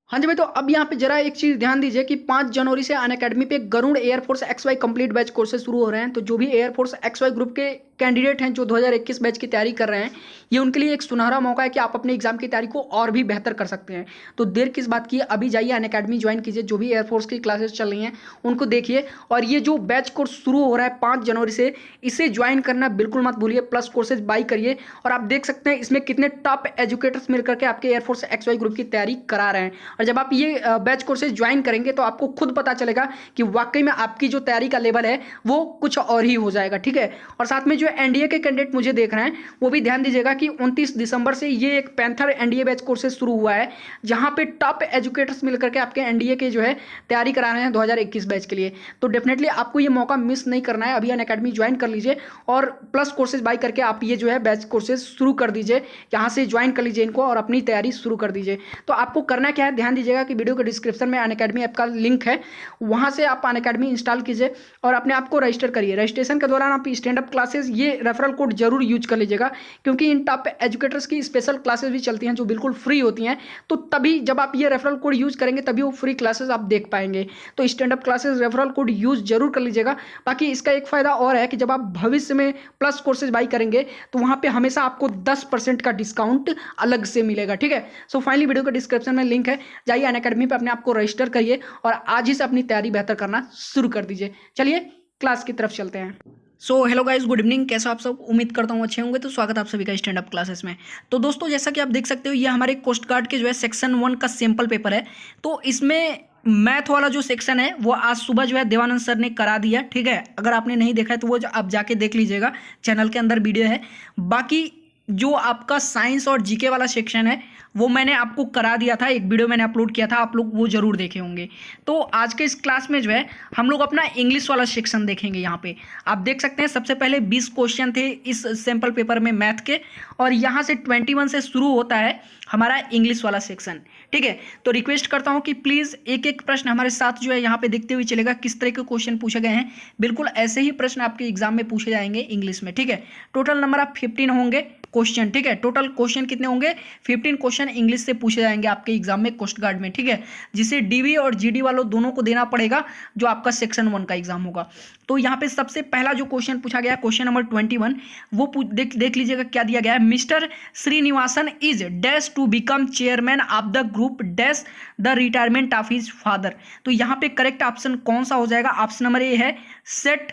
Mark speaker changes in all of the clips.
Speaker 1: हाँ जी भाई, तो अब यहाँ पे जरा एक चीज़ ध्यान दीजिए कि 5 जनवरी से अनअकैडमी पे Garud air force XY complete batch courses शुरू हो रहे हैं। तो जो भी एयरफोर्स XY ग्रुप के कैंडिडेट हैं जो 2021 बैच की तैयारी कर रहे हैं, ये उनके लिए एक सुनहरा मौका है कि आप अपने एग्जाम की तैयारी को और भी बेहतर कर सकते हैं। तो देर किस बात की, अभी जाइए अनअकैडमी ज्वाइन कीजिए। जो भी एयरफोर्स की क्लासेस चल रही हैं उनको देखिए, और ये जो बैच कोर्स शुरू हो रहा है 5 जनवरी से, इसे ज्वाइन करना बिल्कुल मत भूलिए। प्लस कोर्सेज बाई करिए, और आप देख सकते हैं इसमें कितने टॉप एजुकेटर्स मिल करके आपके एयरफोर्स XY ग्रुप की तैयारी करा रहे हैं। और जब आप ये बैच कोर्सेज ज्वाइन करेंगे तो आपको खुद पता चलेगा कि वाकई में आपकी जो तैयारी का लेवल है वो कुछ और ही हो जाएगा। ठीक है, और साथ में जो एनडीए के कैंडिडेट मुझे देख रहे हैं वो भी ध्यान दीजिएगा कि 29 दिसंबर से ये एक पैंथर एनडीए बैच कोर्सेज शुरू हुआ है, जहां पे टॉप एजुकेटर्स मिलकर के आपके एनडीए के जो है तैयारी करा रहे हैं 2021 बैच के लिए। तो डेफिनेटली आपको ये मौका मिस नहीं करना है। अभी अनअकैडमी ज्वाइन कर लीजिए और प्लस कोर्सेज बाई करके आप ये जो है बैच कोर्सेज शुरू कर दीजिए। यहाँ से ज्वाइन कर लीजिए इनको और अपनी तैयारी शुरू कर दीजिए। तो आपको करना क्या है, ध्यान दीजिएगा कि वीडियो के डिस्क्रिप्शन में अनअकैडमी ऐप का लिंक है, वहां से आप अनअकैडमी इंस्टॉल कीजिए और अपने आप को रजिस्टर करिए। रजिस्ट्रेशन के दौरान आप स्टैंड अप क्लासेस ये रेफरल कोड जरूर यूज कर लीजिएगा, क्योंकि इन टॉप एजुकेटर्स की स्पेशल क्लासेस भी चलती हैं जो बिल्कुल फ्री होती हैं। तो तभी जब आप ये रेफरल कोड यूज करेंगे तभी वो फ्री क्लासेस आप देख पाएंगे। तो stand up classes referral code use जरूर कर लीजिएगा। बाकी इसका एक फायदा और है कि जब आप भविष्य में प्लस कोर्सेज बाई करेंगे तो वहां पे हमेशा आपको 10% का डिस्काउंट अलग से मिलेगा। ठीक है, सो फाइनली वीडियो के डिस्क्रिप्शन में लिंक है, जाइए अनअकैडमी पे अपने आप को रजिस्टर करिए और आज ही से अपनी तैयारी बेहतर करना शुरू कर दीजिए। चलिए क्लास की तरफ चलते हैं। So hello guys, good evening. कैसे आप सब, उम्मीद करता हूँ अच्छे होंगे। तो स्वागत है आप सभी का स्टैंड अप क्लासेस में। तो दोस्तों जैसा कि आप देख सकते हो, ये हमारे कोस्ट गार्ड के जो है सेक्शन 1 का सैंपल पेपर है। तो इसमें मैथ वाला जो सेक्शन है वो आज सुबह जो है देवानंद सर ने करा दिया। ठीक है, अगर आपने नहीं देखा है तो वो आप जाके देख लीजिएगा, चैनल के अंदर वीडियो है। बाकी जो आपका साइंस और जीके वाला सेक्शन है वो मैंने आपको करा दिया था, एक वीडियो मैंने अपलोड किया था, आप लोग वो जरूर देखे होंगे। तो आज के इस क्लास में जो है हम लोग अपना इंग्लिश वाला सेक्शन देखेंगे। यहाँ पे आप देख सकते हैं सबसे पहले 20 क्वेश्चन थे इस सैंपल पेपर में मैथ के, और यहाँ से 21 से शुरू होता है हमारा इंग्लिश वाला सेक्शन। ठीक है, तो रिक्वेस्ट करता हूँ कि प्लीज़ एक एक प्रश्न हमारे साथ जो है यहाँ पे देखते हुए चलेगा किस तरह के क्वेश्चन पूछे गए हैं। बिल्कुल ऐसे ही प्रश्न आपके एग्जाम में पूछे जाएंगे इंग्लिश में। ठीक है, टोटल नंबर आप 15 होंगे क्वेश्चन। ठीक है, टोटल क्वेश्चन कितने होंगे, 15 क्वेश्चन इंग्लिश से पूछे जाएंगे आपके एग्जाम में कोस्ट गार्ड में। ठीक है, जिसे डीवी और जीडी वालों दोनों को देना पड़ेगा जो आपका सेक्शन 1 का एग्जाम होगा। तो यहाँ पे सबसे पहला जो क्वेश्चन पूछा गया, क्वेश्चन नंबर 21, वो देख लीजिएगा क्या दिया गया है। Mister Srinivasan is dash to become chairman of the group dash the retirement of his father. तो यहाँ पे करेक्ट ऑप्शन कौन सा हो जाएगा? ऑप्शन नंबर ए है सेट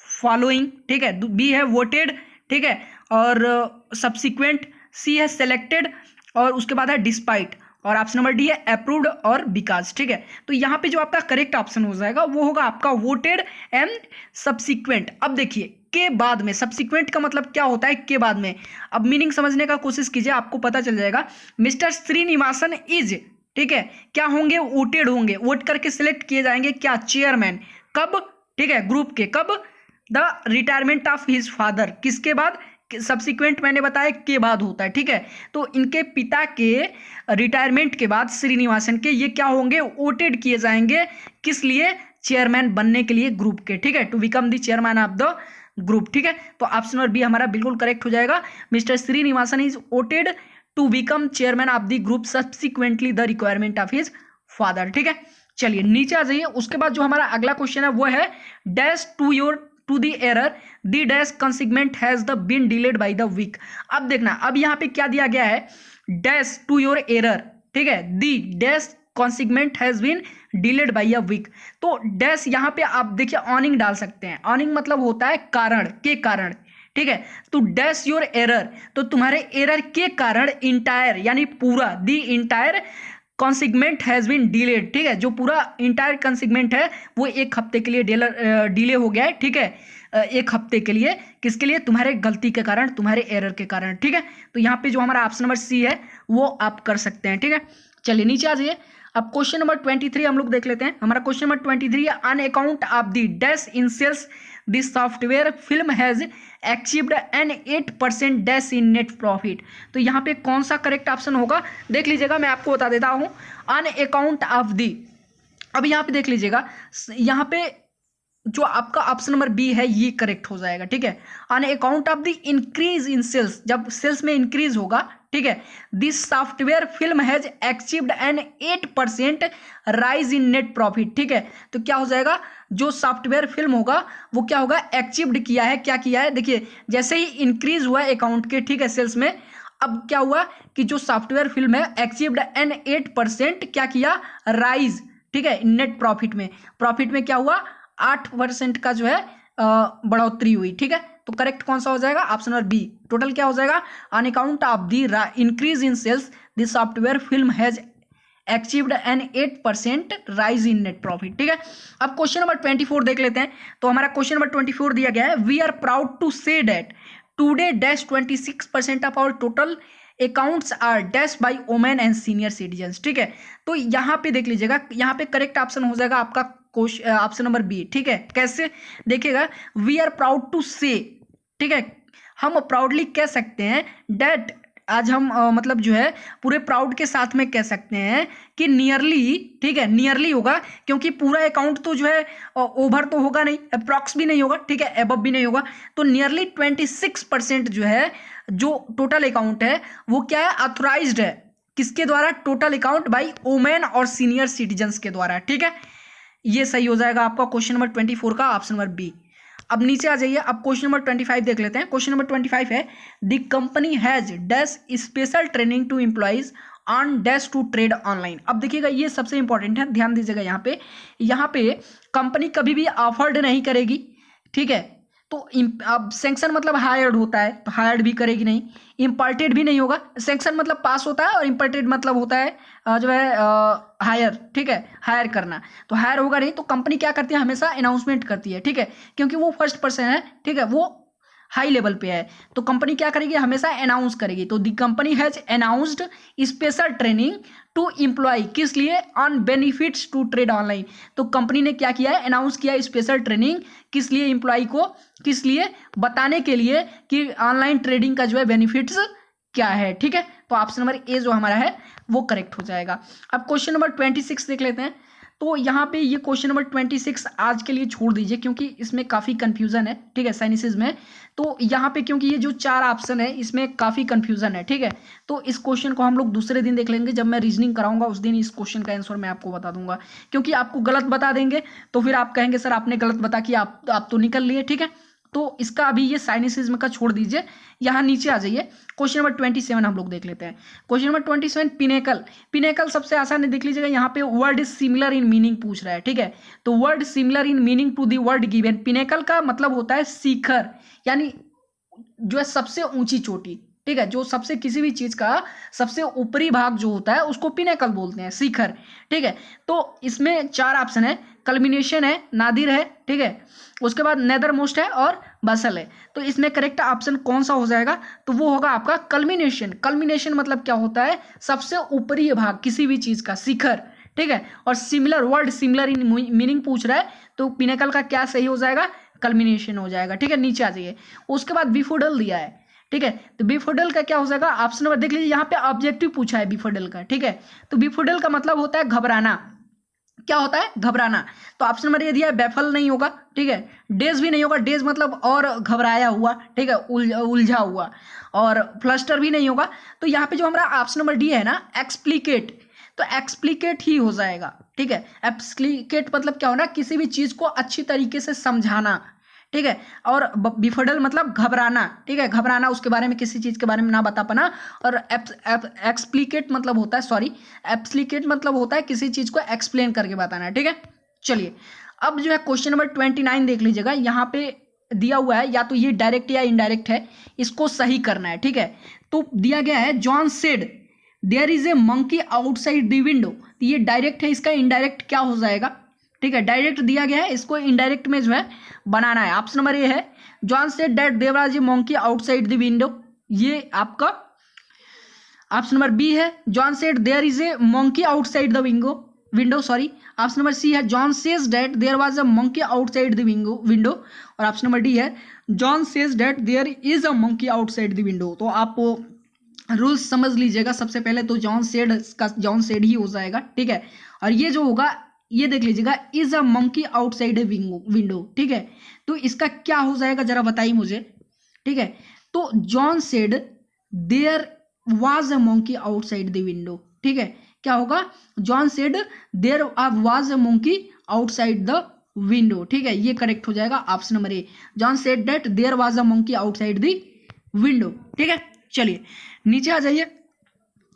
Speaker 1: फॉलोइंग। ठीक है, बी है वोटेड। ठीक है, और सब्सिक्वेंट, सी है सेलेक्टेड, और उसके बाद है डिस्पाइट, और ऑप्शन नंबर डी है अप्रूव्ड और बिकॉज। ठीक है, तो यहाँ पे जो आपका करेक्ट ऑप्शन हो जाएगा वो होगा आपका वोटेड एंड सब्सिक्वेंट। अब देखिए के बाद में, सब्सिक्वेंट का मतलब क्या होता है के बाद में। अब मीनिंग समझने का कोशिश कीजिए, आपको पता चल जाएगा। मिस्टर श्रीनिवासन इज, ठीक है, क्या होंगे? वोटेड होंगे, वोट करके सिलेक्ट किए जाएंगे क्या? चेयरमैन। कब? ठीक है, ग्रुप के। कब? The retirement of his father. किसके बाद? सब्सिक्वेंट मैंने बताया के बाद होता है। ठीक है, तो इनके पिता के रिटायरमेंट के बाद श्रीनिवासन के ये क्या होंगे? वोटेड किए जाएंगे। किस लिए? चेयरमैन बनने के लिए ग्रुप के। ठीक है, to become the chairman of the group. ठीक है, तो ऑप्शन नंबर बी हमारा बिल्कुल करेक्ट हो जाएगा। Mister Srinivasan is voted to become chairman of the group subsequently the requirement of his father. ठीक है, चलिए नीचे आ जाइए। उसके बाद जो हमारा अगला क्वेश्चन है वो है dash to the error the dash consignment has the been delayed by the week. अब देखना, अब यहाँ पे क्या दिया गया है? Dash to your error. ठीक है, the dash consignment has been delayed by a week. तो डैश यहाँ पे आप देखिए ऑनिंग डाल सकते हैं। ऑनिंग मतलब होता है कारण, के कारण। ठीक है, तो डैश योर एरर, तो तुम्हारे एरर के कारण इंटायर यानी पूरा, the entire consignment has been delayed. ठीक है, जो पूरा इंटायर कॉन्सिगमेंट है वो एक हफ्ते के लिए डिले हो गया है। ठीक है, एक हफ्ते के लिए। किसके लिए? तुम्हारे गलती के कारण, तुम्हारे एरर के कारण। ठीक है, तो यहाँ पे जो हमारा ऑप्शन नंबर सी है वो आप कर सकते हैं। ठीक है, चलिए नीचे आ जाइए। अब क्वेश्चन नंबर 23 हम लोग देख लेते हैं। हमारा क्वेश्चन नंबर 23 है on account of the dash in sales the software film has achieved an 8% dash in net profit. तो यहाँ पे कौन सा करेक्ट ऑप्शन होगा देख लीजिएगा, मैं आपको बता देता हूँ। ऑन अकाउंट ऑफ दी, अब यहाँ पे देख लीजिएगा, यहाँ पे जो आपका ऑप्शन नंबर बी है ये करेक्ट हो जाएगा, ठीक है। On account of the increase in sales, जब सेल्स में इंक्रीज होगा, ठीक है, this software film has achieved an 8% rise in net profit, ठीक है। तो क्या हो जाएगा, जो सॉफ्टवेयर फिल्म होगा वो क्या होगा, अचीव्ड किया है, क्या किया है, देखिए जैसे ही इंक्रीज हुआ अकाउंट के, ठीक है, सेल्स में, अब क्या हुआ कि जो सॉफ्टवेयर फिल्म है अचीव्ड एन 8% क्या किया, राइज, ठीक है, नेट प्रॉफिट में क्या हुआ, 8% का जो है बढ़ोतरी हुई, ठीक है। तो करेक्ट कौन सा हो जाएगा, ऑप्शन नंबर बी। टोटल क्या हो जाएगा, on account of the increase in sales the software film has achieved an 8% rise in net profit, ठीक है। अब क्वेश्चन नंबर 24 देख लेते हैं। तो हमारा क्वेश्चन नंबर 24 दिया गया है, we are proud to say that today dash 26% of our total accounts are dash by women and senior citizens, ठीक है। तो यहाँ पे देख लीजिएगा, यहाँ पे करेक्ट ऑप्शन हो जाएगा आपका ऑप्शन नंबर बी, ठीक है। कैसे देखिएगा, वी आर प्राउड टू से, ठीक है, हम प्राउडली कह सकते हैं डेट, आज हम मतलब जो है पूरे प्राउड के साथ में कह सकते हैं कि नियरली, ठीक है, नियरली होगा, क्योंकि पूरा अकाउंट तो जो है ओवर तो होगा नहीं, अप्रॉक्स भी नहीं होगा, ठीक है, एबव भी नहीं होगा, तो नियरली 26% जो है जो टोटल अकाउंट है वो क्या है, ऑथोराइज्ड है, किसके द्वारा, टोटल अकाउंट बाई वुमेन और सीनियर सिटीजन्स के द्वारा, ठीक है। ये सही हो जाएगा आपका क्वेश्चन नंबर 24 का ऑप्शन नंबर बी। अब नीचे आ जाइए, अब क्वेश्चन नंबर 25 देख लेते हैं। क्वेश्चन नंबर 25 है, the company has dash special training to employees on dash to trade online. अब देखिएगा ये सबसे इंपॉर्टेंट है, ध्यान दीजिएगा यहाँ पे कंपनी कभी भी ऑफर्ड नहीं करेगी, ठीक है। तो अब सैंक्शन मतलब हायर्ड होता है, तो हायर्ड भी करेगी नहीं, इम्पार्टेड भी नहीं होगा, सैंक्शन मतलब पास होता है और इम्पार्टेड मतलब होता है जो है हायर, ठीक है, हायर करना, तो हायर होगा नहीं, तो कंपनी क्या करती है, हमेशा अनाउंसमेंट करती है, ठीक है, क्योंकि वो फर्स्ट पर्सन है, ठीक है, वो हाई लेवल पे है, तो कंपनी क्या करेगी, हमेशा अनाउंस करेगी। तो the company has announced special training to employ, किस लिए, on benefits to trade online. तो कंपनी ने क्या किया है, अनाउंस किया स्पेशल ट्रेनिंग, किस लिए, एम्प्लॉय को, किस लिए, बताने के लिए कि ऑनलाइन ट्रेडिंग का जो है बेनिफिट्स क्या है, ठीक है। तो ऑप्शन नंबर ए जो हमारा है वो करेक्ट हो जाएगा। अब क्वेश्चन नंबर 26 देख लेते हैं। तो यहाँ पे ये क्वेश्चन नंबर 26 आज के लिए छोड़ दीजिए, क्योंकि इसमें काफ़ी कंफ्यूजन है, ठीक है, साइंसेज में। तो यहाँ पे क्योंकि ये जो 4 ऑप्शन है इसमें काफ़ी कंफ्यूजन है, ठीक है। तो इस क्वेश्चन को हम लोग दूसरे दिन देख लेंगे, जब मैं रीजनिंग कराऊंगा उस दिन इस क्वेश्चन का आंसर मैं आपको बता दूंगा, क्योंकि आपको गलत बता देंगे तो फिर आप कहेंगे सर आपने गलत बता कि आप तो निकल लिए, ठीक है। तो इसका अभी ये साइंसिज्म का छोड़ दीजिए, यहाँ नीचे आ जाइए। क्वेश्चन नंबर 27 हम लोग देख लेते हैं। क्वेश्चन नंबर 27, पिनेकल सबसे आसान है, देख लीजिएगा यहाँ पे word is similar in meaning पूछ रहा है, ठीक है। तो word similar in meaning to the word given, pinnacle का मतलब होता है शिखर, यानी जो है सबसे ऊंची चोटी, ठीक है, जो सबसे किसी भी चीज का सबसे ऊपरी भाग जो होता है उसको पिनेकल बोलते हैं, शिखर, ठीक है। तो इसमें 4 ऑप्शन है, कल्मिनेशन है, नादिर है, ठीक है, उसके बाद नेदर मोस्ट है और बसल है। तो इसमें करेक्ट ऑप्शन कौन सा हो जाएगा, तो वो होगा आपका कल्मिनेशन। कल्मिनेशन मतलब क्या होता है, सबसे ऊपरी भाग किसी भी चीज का, शिखर, ठीक है। और similar, word similar in meaning पूछ रहा है, तो पिनेकल का क्या सही हो जाएगा, कल्मिनेशन हो जाएगा, ठीक है। नीचे आ जाइए, उसके बाद बिफोडल दिया है, ठीक है। तो बिफोडल का क्या हो जाएगा, ऑप्शन नंबर देख लीजिए, यहाँ पे ऑब्जेक्टिव पूछा है बिफोडल का, ठीक है। तो बिफोडल का मतलब होता है घबराना, क्या होता है, घबराना। तो ऑप्शन नंबर ये दिया है, बैफल नहीं होगा, ठीक है, डेज भी नहीं होगा, डेज मतलब और घबराया हुआ, ठीक है, उलझा हुआ, और फ्लस्टर भी नहीं होगा। तो यहाँ पे जो हमारा ऑप्शन नंबर डी है ना, एक्सप्लिकेट, तो एक्सप्लिकेट ही हो जाएगा, ठीक है। एक्सप्लिकेट मतलब क्या होना, किसी भी चीज को अच्छी तरीके से समझाना, ठीक है। और बिफडल मतलब घबराना, ठीक है, घबराना, उसके बारे में, किसी चीज के बारे में ना बता पाना। और एक्सप्लिकेट मतलब होता है, सॉरी, एक्सप्लिकेट मतलब होता है किसी चीज को एक्सप्लेन करके बताना, ठीक है। चलिए अब जो है क्वेश्चन नंबर 29 देख लीजिएगा, यहाँ पे दिया हुआ है, या तो ये डायरेक्ट या इनडायरेक्ट है, इसको सही करना है, ठीक है। तो दिया गया है, John said there is a monkey outside the window, तो ये डायरेक्ट है, इसका इनडायरेक्ट क्या हो जाएगा, ठीक है। डायरेक्ट दिया गया है, इसको इनडायरेक्ट में जो है बनाना है। ऑप्शन नंबर ए है, John said that there was a monkey outside the window, ये आपका ऑप्शन नंबर बी है, John said there is a monkey outside the window, sorry. Option number C है, John says that there was a monkey outside the window, और option number D है, John says that there is a monkey outside the window. तो आप rules समझ लीजिएगा, सबसे पहले तो जॉन सेड का जॉन सेड ही हो जाएगा, ठीक है। और ये जो होगा ये देख लीजिएगा, is a monkey outside a window, ठीक है। तो इसका क्या हो जाएगा जरा बताइए मुझे, ठीक है। तो John said there was a monkey outside the window, ठीक है। क्या होगा, John said there was a monkey outside the window, ठीक है। ये करेक्ट हो जाएगा option number A, John said that there was a monkey outside the window, ठीक है। चलिए नीचे आ जाइए,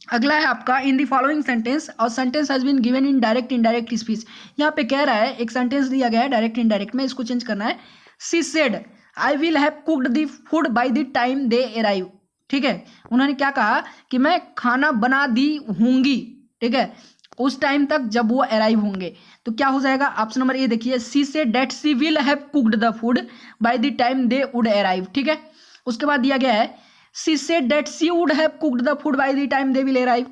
Speaker 1: अगला है आपका इन दी फॉलोइंग सेंटेंस और sentence has been given in direct indirect speech. यहाँ पे कह रहा है एक सेंटेंस दिया गया है डायरेक्ट इनडायरेक्ट में, इसको चेंज करना है। She said I will have cooked the food by the time they arrive, ठीक है। उन्होंने क्या कहा कि मैं खाना बना दी होंगी, ठीक है, उस टाइम तक जब वो अराइव होंगे। तो क्या हो जाएगा ऑप्शन नंबर ए देखिए, सी said that she will have cooked the food by the time they would arrive, ठीक है। उसके बाद दिया गया है she said that she would have cooked the food by the time they will arrive,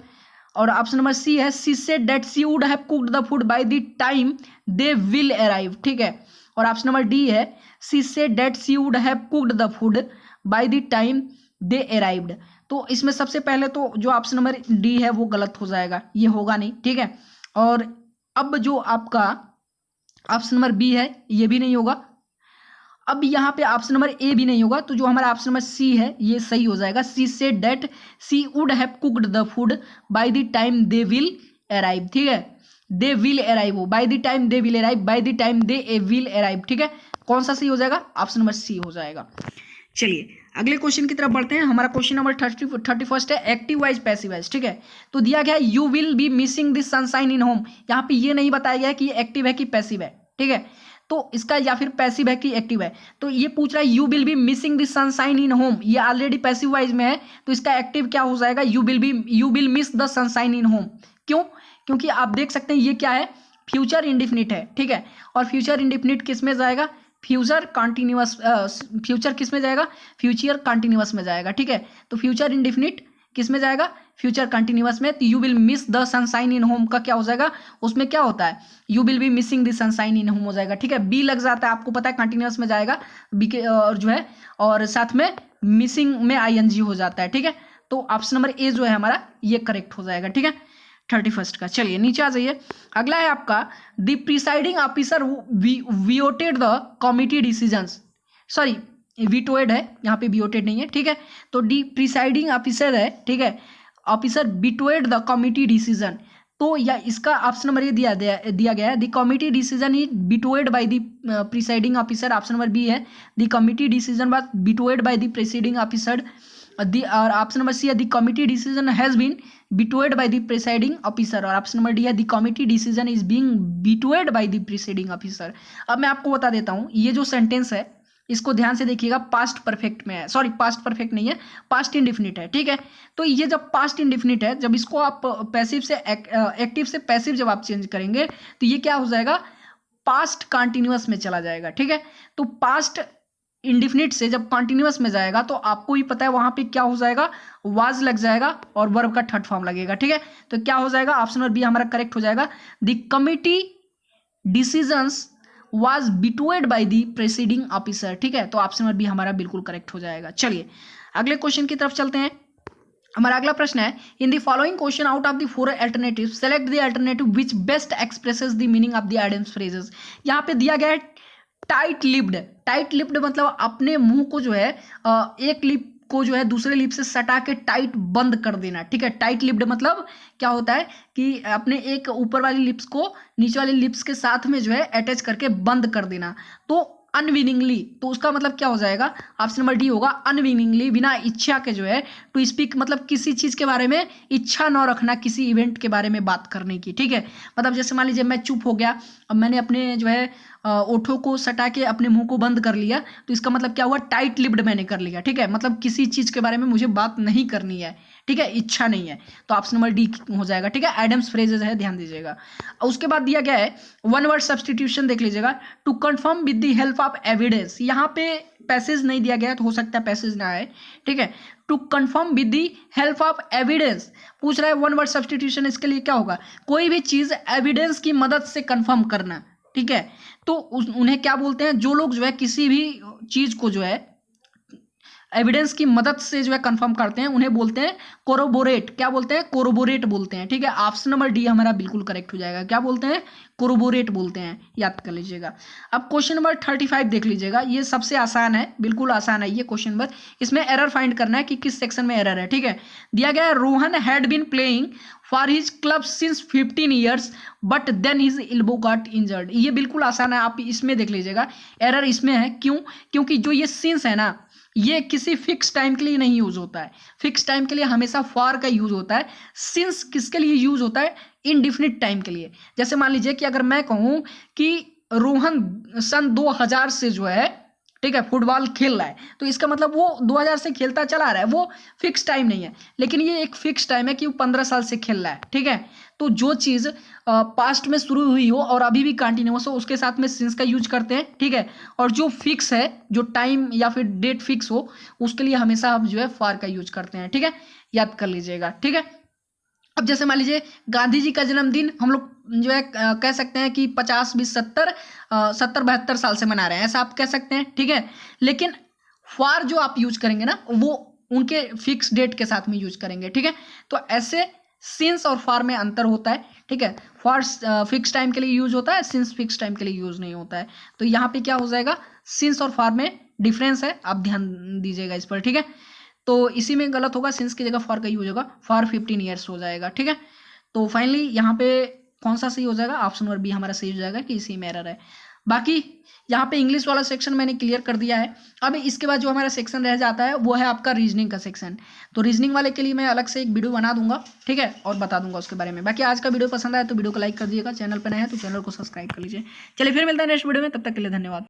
Speaker 1: और option number C है she said that she would have cooked the food by the time they will arrive, ठीक है। और option number D है she said that she would have cooked the food by the time they arrived। तो इसमें सबसे पहले तो जो ऑप्शन नंबर डी है वो गलत हो जाएगा, ये होगा नहीं, ठीक है। और अब जो आपका ऑप्शन नंबर बी है ये भी नहीं होगा, अब यहाँ पे ऑप्शन नंबर ए भी नहीं होगा, तो जो हमारा ऑप्शन नंबर सी है ये सही हो जाएगा। She said that she would have cooked the food by the time they will arrive, ठीक है। दे विल अराइव हो, by the time they will arrive, by the time they will arrive, ठीक है। कौन सा सही हो जाएगा, ऑप्शन नंबर सी हो जाएगा। चलिए अगले क्वेश्चन की तरफ बढ़ते हैं। हमारा क्वेश्चन नंबर 31 है एक्टिव वाइज पैसिव वाइज, ठीक है। तो दिया गया है you will be missing this sunshine in home, यहाँ पे ये नहीं बताया गया है कि एक्टिव है कि पैसिव है, ठीक है। तो इसका या फिर पैसिव है कि एक्टिव है, तो ये पूछ रहा है you will be missing the sunshine in home, ये ऑलरेडी पैसिव वाइज में है, तो इसका एक्टिव क्या हो जाएगा, you will miss the sunshine in home. क्यों, क्योंकि आप देख सकते हैं ये क्या है, फ्यूचर इंडिफिनिट है, ठीक है। और फ्यूचर इंडिफिनिट किस में जाएगा, फ्यूचर कॉन्टिन्यूअस, फ्यूचर किस में जाएगा, फ्यूचर कॉन्टिन्यूअस में जाएगा, ठीक है। तो फ्यूचर इंडिफिनिट किस में जाएगा, फ्यूचर कंटिन्यूअस में। तो you will miss the sunshine in home का क्या हो जाएगा, उसमें क्या होता है, you will be missing the sunshine in home हो जाएगा, ठीक है। बी लग जाता है, आपको पता है कंटिन्यूअस में जाएगा बी के, और जो है और साथ में मिसिंग में आईएनजी हो जाता है, ठीक है। तो ऑप्शन नंबर ए जो है हमारा ये करेक्ट हो जाएगा, ठीक है, 31 का। चलिए नीचे आ जाइए, अगला है आपका the presiding officer vetoed the committee decisions, sorry vetoed है, यहाँ पे वियोटेड नहीं है, ठीक है। तो डी प्रिसाइडिंग ऑफिसर है, ठीक है, officer vetoed the committee decision, तो या इसका ऑप्शन नंबर ये दिया गया है the committee decision is vetoed by the presiding officer, option number B है the committee decision was vetoed by the presiding officer, और ऑप्शन नंबर सी है the committee decision has been vetoed by the presiding officer, और option number D है the committee decision is being vetoed by the presiding officer. अब मैं आपको बता देता हूँ, ये जो सेंटेंस है इसको ध्यान से देखिएगा, पास्ट परफेक्ट में है, सॉरी पास्ट परफेक्ट नहीं है, पास्ट इंडिफिनिट है, ठीक है। तो ये जब पास्ट इंडिफिनिट है, जब इसको आप पैसिव से एक्टिव से पैसिव जब आप चेंज करेंगे तो ये क्या हो जाएगा, पास्ट कॉन्टिन्यूअस में चला जाएगा, ठीक है। तो पास्ट इंडिफिनिट से जब कॉन्टिन्यूअस में जाएगा तो आपको ही पता है वहां पे क्या हो जाएगा, वाज लग जाएगा और वर्ब का थर्ड फॉर्म लगेगा, ठीक है। तो क्या हो जाएगा, ऑप्शन नंबर बी हमारा करेक्ट हो जाएगा, the committee decisions was betwayed by the preceding officer, ठीक है। तो ऑप्शन नंबर बी हमारा बिल्कुल करेक्ट हो जाएगा। चलिए अगले क्वेश्चन की तरफ चलते हैं। हमारा अगला प्रश्न है in the following question out of the four alternative select the alternative which best expresses the meaning of the idioms phrases. यहाँ पे दिया गया है टाइट लिप्ड, टाइट लिप्ड मतलब अपने मुंह को जो है एक लिप को जो है दूसरे लिप से सटा के टाइट बंद कर देना, ठीक है। टाइट लिप्ड मतलब क्या होता है कि अपने एक ऊपर वाली लिप्स को नीचे वाली लिप्स के साथ में जो है अटैच करके बंद कर देना। तो अनविनिंगली, तो उसका मतलब क्या हो जाएगा, ऑप्शन नंबर डी होगा अनविनिंगली, बिना इच्छा के जो है टू स्पीक मतलब किसी चीज के बारे में इच्छा न रखना, किसी इवेंट के बारे में बात करने की, ठीक है। मतलब जैसे मान लीजिए मैं चुप हो गया, अब मैंने अपने जो है ओठों को सटा के अपने मुंह को बंद कर लिया, तो इसका मतलब क्या हुआ, टाइट लिप्ड मैंने कर लिया, ठीक है। मतलब किसी चीज के बारे में मुझे बात नहीं करनी है, ठीक है, इच्छा नहीं है। तो ऑप्शन नंबर डी हो जाएगा, ठीक है। एडम्स फ्रेजेस है, ध्यान दीजिएगा। उसके बाद दिया गया है वन वर्ड सब्सटीट्यूशन, देख लीजिएगा, to confirm with the help of evidence. यहाँ पे पैसेज नहीं दिया गया तो हो सकता है पैसेज ना आए, ठीक है। To confirm with the help of evidence पूछ रहा है वन वर्ड सब्सटीट्यूशन, इसके लिए क्या होगा, कोई भी चीज एविडेंस की मदद से कंफर्म करना, ठीक है। तो उन्हें क्या बोलते हैं, जो लोग जो है किसी भी चीज को जो है एविडेंस की मदद से जो है कंफर्म करते हैं, उन्हें बोलते हैं कोरोबोरेट। क्या बोलते हैं? कोरोबोरेट बोलते हैं। ठीक है, ऑप्शन नंबर डी हमारा बिल्कुल करेक्ट हो जाएगा। क्या बोलते हैं? कोरोबोरेट बोलते हैं, याद कर लीजिएगा। अब क्वेश्चन नंबर 35 देख लीजिएगा, ये सबसे आसान है, बिल्कुल आसान है ये क्वेश्चन। बस इसमें एरर फाइंड करना है कि किस सेक्शन में एरर है। ठीक है, दिया गया है Rohan had been playing for his club since 15 years but then his elbow got injured. ये बिल्कुल आसान है, आप इसमें देख लीजिएगा। एरर इसमें है, क्यों? क्योंकि जो ये सिंस है ना, ये किसी फिक्स टाइम के लिए नहीं यूज होता है। फिक्स टाइम के लिए हमेशा फॉर का यूज होता है। सिंस किसके लिए यूज होता है? इनडिफिनिट टाइम के लिए। जैसे मान लीजिए कि अगर मैं कहूं कि रोहन सन 2000 से जो है, ठीक है, फुटबॉल खेल रहा है, तो इसका मतलब वो 2000 से खेलता चला रहा है, वो फिक्स टाइम नहीं है। लेकिन ये एक फिक्स टाइम है कि वो 15 साल से खेल रहा है। ठीक है, तो जो चीज़ पास्ट में शुरू हुई हो और अभी भी कंटिन्यूअस हो, उसके साथ में सिंस का यूज करते हैं। ठीक है, और जो फिक्स है, जो टाइम या फिर डेट फिक्स हो, उसके लिए हमेशा हम जो है फॉर का यूज करते हैं। ठीक है, याद कर लीजिएगा। ठीक है, अब जैसे मान लीजिए गांधी जी का जन्मदिन हम लोग जो है कह सकते हैं कि 50 20 70 72 साल से मना रहे हैं, ऐसा आप कह सकते हैं। ठीक है, लेकिन फॉर जो आप यूज करेंगे ना, वो उनके फिक्स डेट के साथ में यूज करेंगे। ठीक है, तो ऐसे सिंस और फॉर में अंतर होता है। ठीक है, फॉर फिक्स टाइम के लिए यूज होता है, सिंस फिक्स टाइम के लिए यूज नहीं होता है। तो यहाँ पे क्या हो जाएगा, सिंस और फॉर में डिफरेंस है, आप ध्यान दीजिएगा इस पर। ठीक है, तो इसी में गलत होगा, सिंस की जगह फॉर का यूज होगा, फॉर 15 ईयर्स हो जाएगा। ठीक है, तो फाइनली यहाँ पे कौन सा सही हो जाएगा? ऑप्शन नंबर बी हमारा सही हो जाएगा कि इसी में एरर है। बाकी यहाँ पे इंग्लिश वाला सेक्शन मैंने क्लियर कर दिया है। अब इसके बाद जो हमारा सेक्शन रह जाता है वो है आपका रीजनिंग का सेक्शन। तो रीजनिंग वाले के लिए मैं अलग से एक वीडियो बना दूंगा, ठीक है, और बता दूंगा उसके बारे में। बाकी आज का वीडियो पसंद आया तो वीडियो को लाइक कर दिएगा, चैनल पर नए हैं तो चैनल को सब्सक्राइब कर लीजिए। चलिए फिर मिलते हैं नेक्स्ट वीडियो में, तब तक के लिए धन्यवाद।